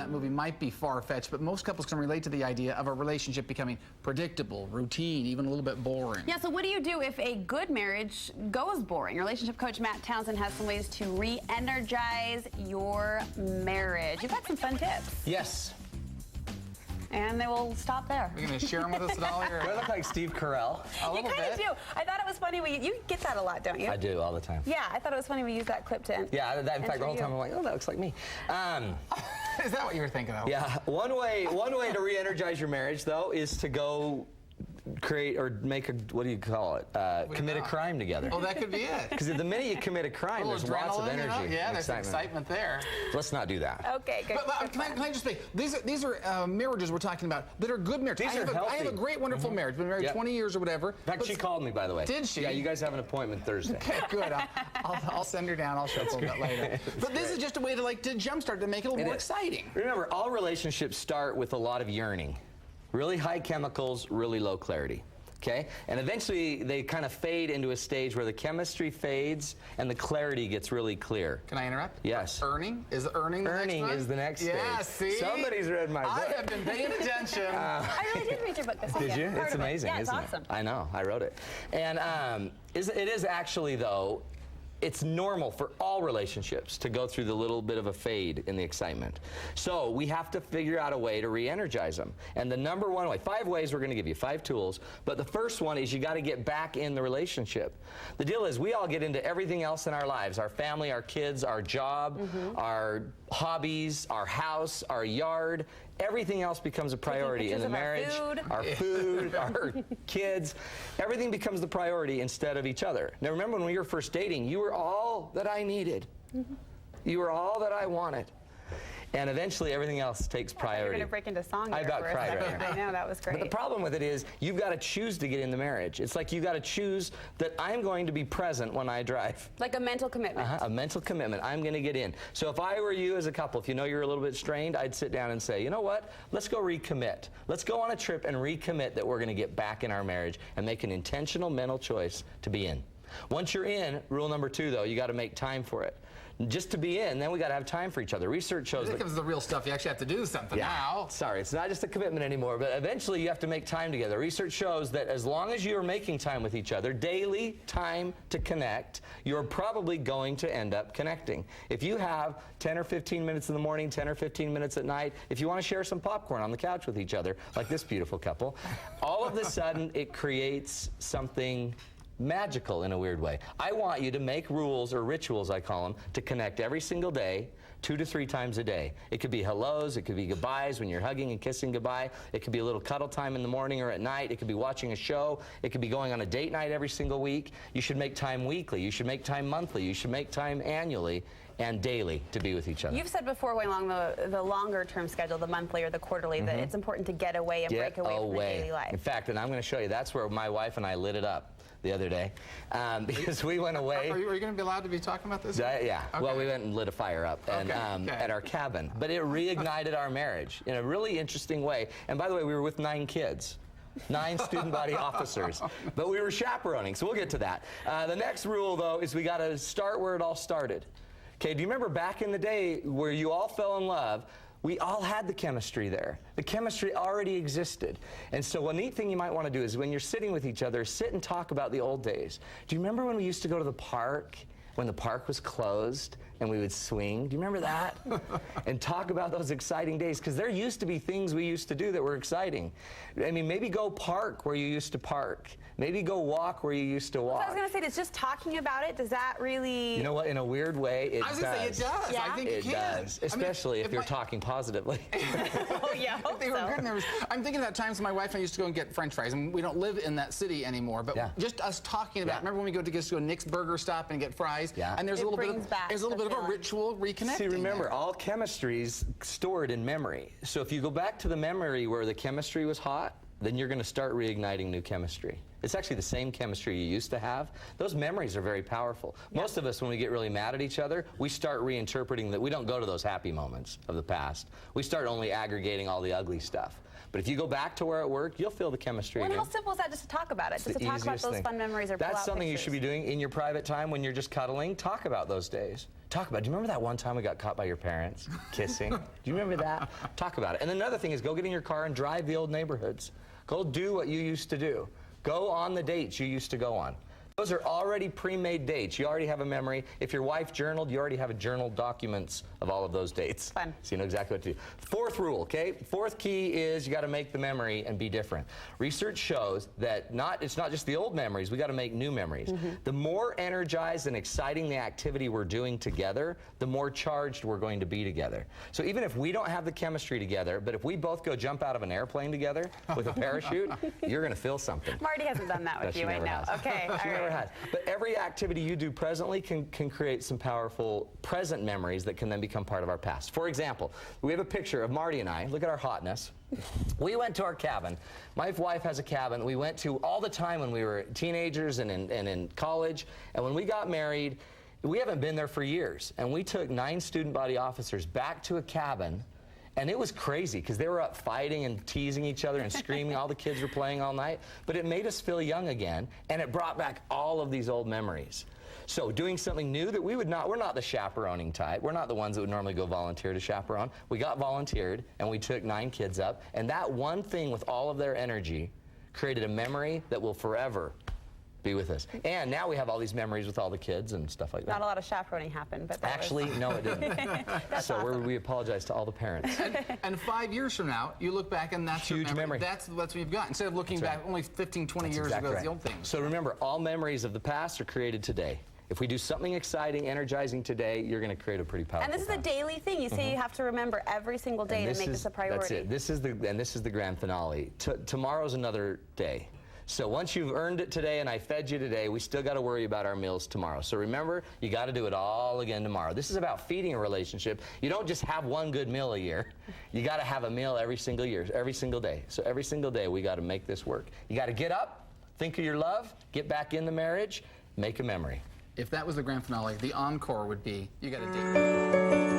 that movie might be far-fetched, but most couples can relate to the idea of a relationship becoming predictable, routine, even a little bit boring. Yeah, so what do you do if a good marriage goes boring? Relationship coach Matt Townsend has some ways to re-energize your marriage. You've got some fun tips. Yes. And they will stop there. You're going to share them with us at all? Do I look like Steve Carell? A little You kind of bit. do. I thought it was funny. You get that a lot, don't you? I do, all the time. Yeah, I thought it was funny we used that clip to Yeah, in fact, the whole time I'm like, oh, that looks like me. Is that what you were thinking of? Yeah, one way to re-energize your marriage, though, is to go create or make a, what do you call it? Commit a crime together. Oh, that could be it. Because the minute you commit a crime, there's lots of energy. You know? Yeah, and there's excitement there. Let's not do that. Okay, good. But can I just say, these are marriages we're talking about that are good marriages. These are healthy. I have a great, wonderful marriage. Been married 20 years or whatever. In fact, she called me, by the way. Did she? Yeah, you guys have an appointment Thursday. Okay, good. I'll send her down. I'll show up a little bit later. But this is just a way to jumpstart, to make it a little more exciting. Remember, all relationships start with a lot of yearning. Really high chemicals, really low clarity. Okay? And eventually they kind of fade into a stage where the chemistry fades and the clarity gets really clear. Can I interrupt? Yes. Earning? Is earning the next one? Earning is the next stage. Yeah, see? Somebody's read my book. I have been paying attention. I really did read your book this weekend. Did you? It's amazing, Yeah, isn't it's awesome. it? I know. I wrote it. And it is actually, though, it's normal for all relationships to go through the little bit of a fade in the excitement. So we have to figure out a way to re-energize them. And the number one way, 5 ways we're going to give you, 5 tools. But the first one is you got to get back in the relationship. The deal is we all get into everything else in our lives, our family, our kids, our job, our hobbies, our house, our yard. Everything else becomes a priority in the marriage. Our food, our kids. Everything becomes the priority instead of each other. Now remember, when we were first dating, you were all that I needed. You were all that I wanted. And eventually everything else takes priority. You're going to break into song I about cried right now. I know, that was great. But the problem with it is you've got to choose to get in the marriage. It's like you've got to choose that I'm going to be present when I drive. Like a mental commitment. A mental commitment. I'm going to get in. So if I were you as a couple, if you know you're a little bit strained, I'd sit down and say, you know what? Let's go recommit. Let's go on a trip and recommit that we're going to get back in our marriage and make an intentional mental choice to be in. Once you're in, rule number 2, though, you got to make time for it. Just to be in, then we got to have time for each other. Research shows that comes the real stuff. You actually have to do something now. Sorry, it's not just a commitment anymore, but eventually you have to make time together. Research shows that as long as you're making time with each other, daily time to connect, you're probably going to end up connecting. If you have 10 or 15 minutes in the morning, 10 or 15 minutes at night, if you want to share some popcorn on the couch with each other, like this beautiful couple, all of a sudden it creates something magical in a weird way. I want you to make rules, or rituals I call them, to connect every single day, 2 to 3 times a day. It could be hellos, it could be goodbyes when you're hugging and kissing goodbye, it could be a little cuddle time in the morning or at night, it could be watching a show, it could be going on a date night every single week. You should make time weekly, you should make time monthly, you should make time annually and daily to be with each other. You've said before, way along the longer term schedule, the monthly or the quarterly, that it's important to get away and break away from the daily life. In fact, and I'm going to show you, that's where my wife and I lit it up the other day, because we went away. Are you going to be allowed to be talking about this? Yeah. Okay. Well, we went and lit a fire up and, at our cabin. But it reignited our marriage in a really interesting way. And by the way, we were with 9 kids. 9 student body officers. But we were chaperoning, so we'll get to that. The next rule, though, is we got to start where it all started. Okay, do you remember back in the day where you all fell in love? We all had the chemistry there. The chemistry already existed. And so one neat thing you might want to do is when you're sitting with each other, sit and talk about the old days. Do you remember when we used to go to the park, when the park was closed, and we would swing? Do you remember that? And talk about those exciting days, because there used to be things we used to do that were exciting. I mean, maybe go park where you used to park. Maybe go walk where you used to walk. I was going to say, does just talking about it, does that really... You know what, in a weird way, it does. I was going to say, it does. Yeah? I think it does, especially if you're talking positively. Oh, yeah, I hope so. I'm thinking about times my wife and I used to go and get French fries, and we don't live in that city anymore, but just us talking about, remember when we go to Nick's Burger Stop and get fries? Yeah. And there's a little bit of a ritual reconnecting. See, remember, all chemistry's stored in memory. So if you go back to the memory where the chemistry was hot, then you're going to start reigniting new chemistry. It's actually the same chemistry you used to have. Those memories are very powerful. Yeah. Most of us, when we get really mad at each other, we start reinterpreting that. We don't go to those happy moments of the past. We start only aggregating all the ugly stuff. But if you go back to where it worked, you'll feel the chemistry Well, again. how simple is that just to talk about it? Just to talk about those fun memories or pull out That's something you pictures. should be doing in your private time when you're just cuddling. Talk about those days. Talk about it. Do you remember that one time we got caught by your parents kissing? Do you remember that? Talk about it. And another thing is go get in your car and drive the old neighborhoods. Go do what you used to do. Go on the dates you used to go on. Those are already pre-made dates. You already have a memory. If your wife journaled, you already have a journal documents of all of those dates. Fun. So you know exactly what to do. Fourth rule, okay? Fourth key is you got to make the memory and be different. Research shows that it's not just the old memories. We got to make new memories. The more energized and exciting the activity we're doing together, the more charged we're going to be together. So even if we don't have the chemistry together, but if we both go jump out of an airplane together with a parachute, you're going to feel something. Marty hasn't done that with you, I know. Okay, all right. But every activity you do presently can create some powerful present memories that can then become part of our past. For example, we have a picture of Marty and I. Look at our hotness. We went to our cabin. My wife has a cabin we went to all the time when we were teenagers and in college. And when we got married, we haven't been there for years. And we took 9 student body officers back to a cabin. And it was crazy because they were up fighting and teasing each other and screaming. All the kids were playing all night. But it made us feel young again, and it brought back all of these old memories. So doing something new that we're not the chaperoning type. We're not the ones that would normally go volunteer to chaperone. We got volunteered, and we took 9 kids up. And that one thing with all of their energy created a memory that will forever be with us. And now we have all these memories with all the kids and stuff like that. Not a lot of chaperoning happened, but that Actually, no, it didn't. So awesome. we apologize to all the parents. And 5 years from now, you look back and that's Huge your memory. That's what you've got. Instead of looking back only 15, 20 years ago at the old things. So remember, all memories of the past are created today. If we do something exciting, energizing today, you're going to create a pretty powerful And this is a daily thing. You say you have to remember every single day to make this a priority. That's it. This is the grand finale. Tomorrow's another day. So once you've earned it today and I fed you today, we still got to worry about our meals tomorrow. So remember, you got to do it all again tomorrow. This is about feeding a relationship. You don't just have one good meal a year. You got to have a meal every single year, every single day. So every single day we got to make this work. You got to get up, think of your love, get back in the marriage, make a memory. If that was the grand finale, the encore would be, you got to date.